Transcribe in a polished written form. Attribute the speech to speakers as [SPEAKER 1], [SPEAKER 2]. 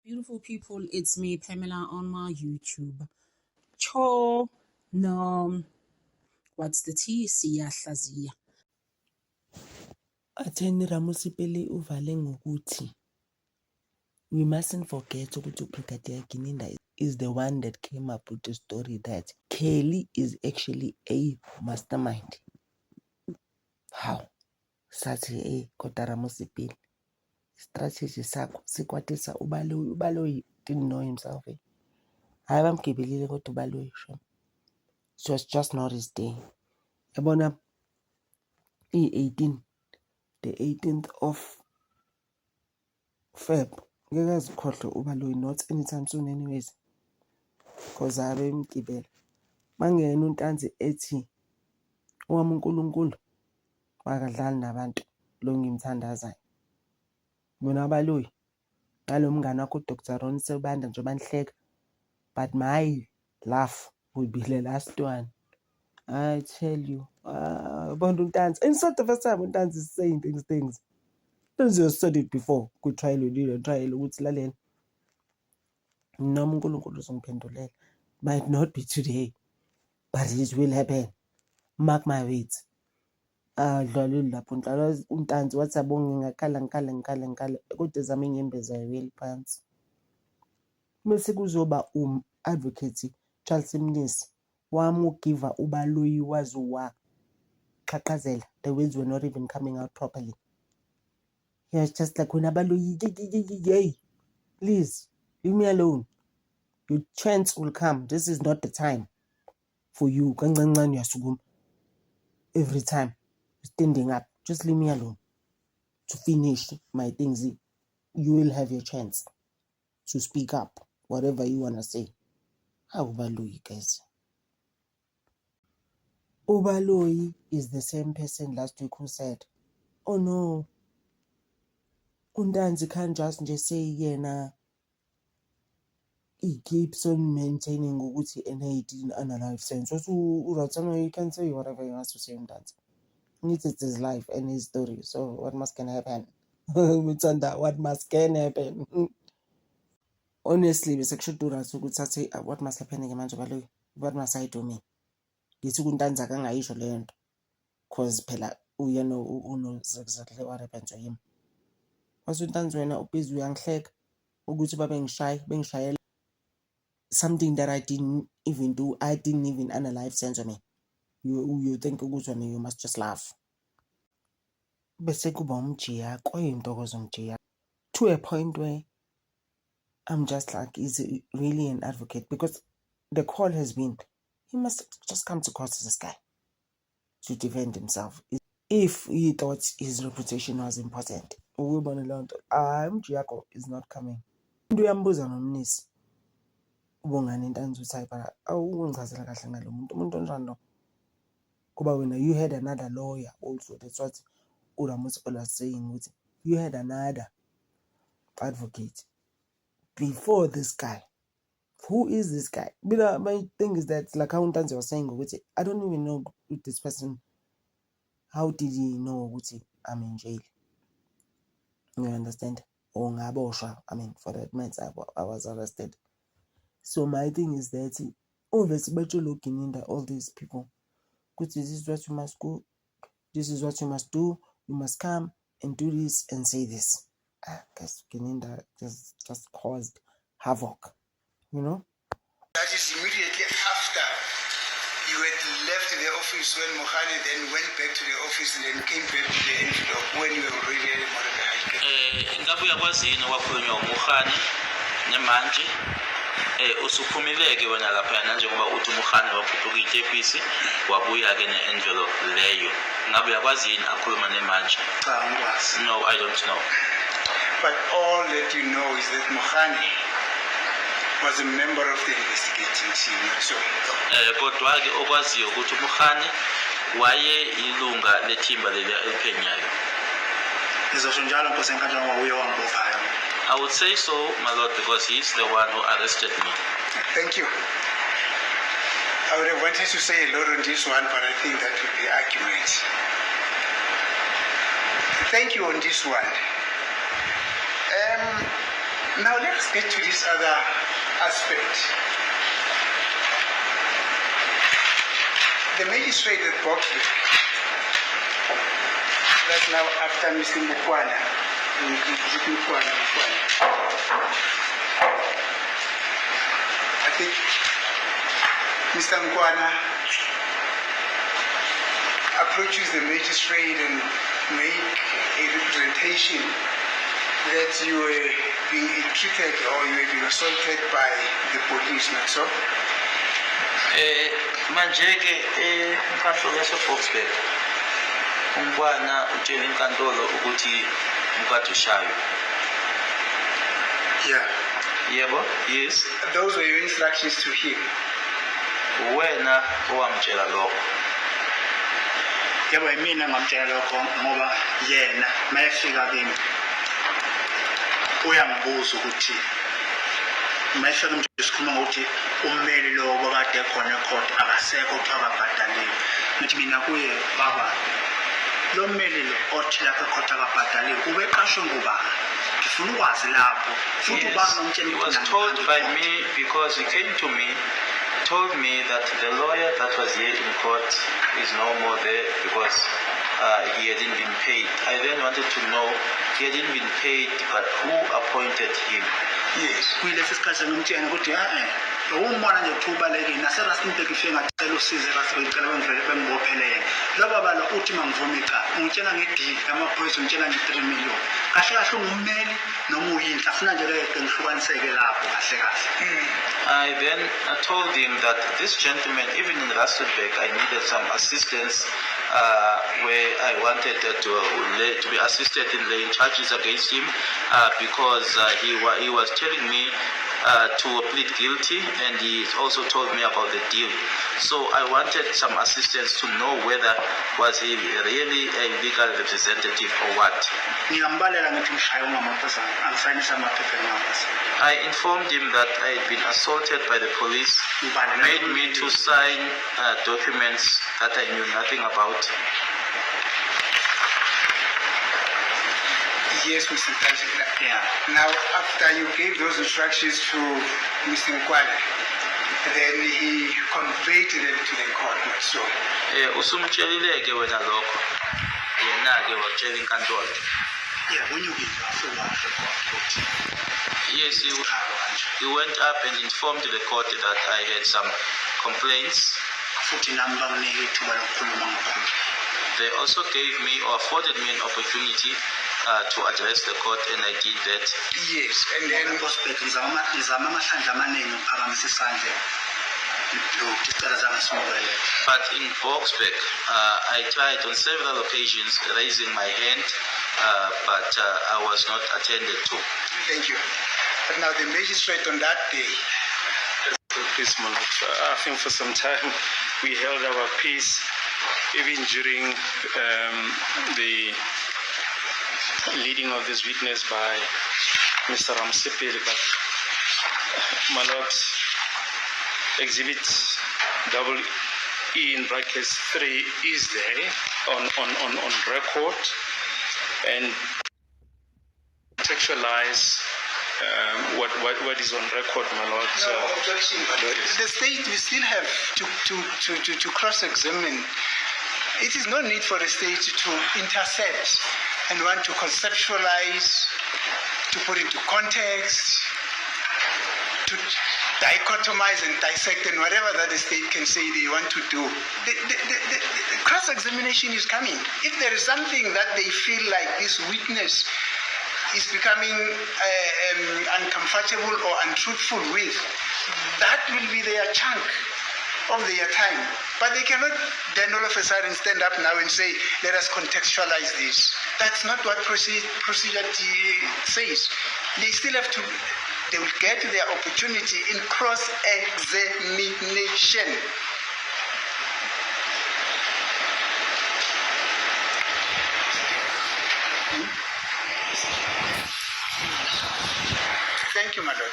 [SPEAKER 1] Beautiful people, it's me, Pamela, on my YouTube. Cho, no, what's the T? Siyahlaziya.
[SPEAKER 2] Attorney Ramusipeli uvale ngokuthi we mustn't forget ukuthi Brigadier Gininda is the one that came up with the story that Kelly is actually a mastermind. How? Sathi kodwa Ramusipeli strategy sakho sikwatisa ubaloyi didn't know himself. Hayi bamgibelile kodwa ubaloyi sho. It was just not his day. Yabona i-18 the 18th of Feb. Ngeke azikhohlwe ubaloyi not anytime soon anyways. Because abe mgibela. Mangena uNtanzi ethi owami uNkulunkulu wakadlali nabantu lo ngimthandazayo. Mina abaloyi ngalo mngane wakho uDr. Ron Sebanda nje banihleka. But my laugh will be the last one. I tell you. Abantu uNtanzi. And it's not the first time uNtanzi is saying things. UNtanzi has said it before. Good trial ukuthi laleni. Noma uNkulunkulu uzongiphendulela. Might not be today, but it will happen. Mark my words. Dlwalile lapho ndlala uNtanzi wathi abonge ngikhala kodwa ezami inyembezi ayiweli phansi. Bese kuzoba advocate Charles Mnisi wami ugiva ubaloyi wazuwa qhaqhazela. The words were not even coming out properly. He was just like when abaloyi yay. Please leave me alone. Your chance will come. This is not the time for you. Kancancane uyasukuma. Every time standing up, just leave me alone to finish my things. You will have your chance to speak up, whatever you want to say. How Ubaloyi, guys? Ubaloyi is the same person last week who said, oh no, uNtanzi can't just say yena. He keeps on maintaining ukuthi he didn't analyze sense. So you can say whatever you want to say uNtanzi. It's his life and his story. So what must can happen? What must can happen? Honestly, what must happen? What must I do me? Ngithi uNtanzi akangayisho le nto because phela knows exactly what happened to him. Wathi uNtanzi wena ubusy uyangihleka ukuthi bengishayela something that I didn't even do. I didn't even analyze sense of me. You think ukuthi you must just laugh. Bese kuba umjiya koyintokozo umjiya to a point where I'm just like, is he really an advocate? Because the call has been, he must just come to court as this guy to defend himself. If he thought his reputation was important, Mjiyako is not coming. Nduyambuza nomnisi ubongani Ntanzi uthi para awungichazela kahle ngalo umuntu onjani lo. Kuba wena you had another lawyer also. That's what uRamusipeli was saying ukuthi you had another advocate before this guy. Who is this guy? My thing is that, like how Ntanzi was saying, I don't even know with this person. How did he know I'm in jail? You understand? Or ngaboshwa. I mean, for that matter, I was arrested. So my thing is that obviously, but you're looking into all these people. This is what you must go. This is what you must do. You must come and do this and say this. Because Gininda just caused havoc. You know?
[SPEAKER 3] That is immediately after you had left the office when Mohani then went back to the office and then came back to the envelope when you were already at the Morega High Court.
[SPEAKER 4] Ngabe uyakwazini kwakhulunywa uMohani nemanje usuphumeleke wena lapha njengoba uthi uMohani waphuphuka itepisi wabuya ke ne-envelope leyo. Ngabe uyakwazini akhuluma nemanje?
[SPEAKER 3] Cha ngikwazi.
[SPEAKER 4] No, I don't know.
[SPEAKER 3] But all that you know is that Mohani was a member of the investigating team. So
[SPEAKER 4] kodwa ke okwaziyo ukuthi uMohani waye ilunga lethimba leliya eliphenyayo.
[SPEAKER 3] Ngizosho njalo Nkosi enkantolo ngoba uye wangibophayo.
[SPEAKER 4] I would say so, my lord, because he's the one who arrested me.
[SPEAKER 3] Thank you. I would have wanted to say a lot on this one, but I think that would be argument. Thank you on this one. Now let's get to this other aspect. The magistrate at Boksburg, that's now after Mr. Mukwana. I think Mr. Mukwana approaches the magistrate and make a representation that you were being treated or you were being assaulted by the police, not so?
[SPEAKER 4] Manje-ke enkantolo yase-Boksburg uMkwana utshela inkantolo ukuthi ukade ushaywa.
[SPEAKER 3] Yeah.
[SPEAKER 4] Yebo, yes.
[SPEAKER 3] Those were your instructions to him.
[SPEAKER 4] Wena owamtshela lokho.
[SPEAKER 5] Yebo mina ngamtshela lokho ngoba yena mayefika kimi uyangibuza ukuthi mayefika nje sikhuluma ngokuthi ummeli lo obakade khona ecourt akasekho akabhadalile. Ngithi mina kuye baba lo mmeli lo othi lapha ecourt akabhadalile ubeqashwe ngubani? Ngifuna ukwazi lapho futhi ubani nomtshela.
[SPEAKER 4] He was told by me because he came to me, told me that the lawyer that was here in court is no more there because he hadn't been paid. I then wanted to know he hadn't been paid, but who appointed him?
[SPEAKER 3] Yes.
[SPEAKER 5] Kuyilesi sikhathi ngimtshela ukuthi umbona nje ukubalekile naserasinteke ifike ngacela usize rasibecela bengibophelele lo baba lo uthi mangivuma icala ungitshela ngedili amaphoyisa ungitshela nge3 million kahle kahle ungummeli noma uyinhla afuna nje ke ngihlukaniseke lapho kahle kahle.
[SPEAKER 4] I then told him that this gentleman, even in Rustenburg, I needed some assistance where I wanted to be assisted in laying charges against him because he was telling me to plead guilty, and he also told me about the deal. So I wanted some assistance to know whether was he really a legal representative or what. I informed him that I had been assaulted by the police, made me to sign documents that I knew nothing about.
[SPEAKER 3] Yes, Mr. Tajik. Yeah. Now, after you gave those instructions to Mr. Mkwane, then he conveyed them to the court, not so?
[SPEAKER 4] Usumtshelile-ke wena lokho. Yena-ke watshela inkantolo.
[SPEAKER 5] Yeah, when you get so
[SPEAKER 4] Yes, he went up and informed the court that I had some complaints. They also gave me or afforded me an opportunity to address the court, and I did that.
[SPEAKER 3] Yes, and then
[SPEAKER 4] but in Boksburg, I tried on several occasions raising my hand, but I was not attended to.
[SPEAKER 3] Thank you. But now the magistrate on that day.
[SPEAKER 6] Please, I think for some time we held our peace, even during the leading of this witness by Mr. Ramsipil, but my lord, exhibit EE in brackets 3 is there on record and contextualize what is on record, my lord.
[SPEAKER 3] No objection, but the state we still have to cross-examine. It is no need for the state to intercept and want to conceptualize, to put into context, to dichotomize and dissect, and whatever that the state can say they want to do. The cross-examination is coming. If there is something that they feel like this witness is becoming uncomfortable or untruthful with, that will be their chunk of their time. But they cannot then all of a sudden stand up now and say, let us contextualize this. That's not what procedure says. They still have to, they will get their opportunity in cross-examination. Thank you, my lord.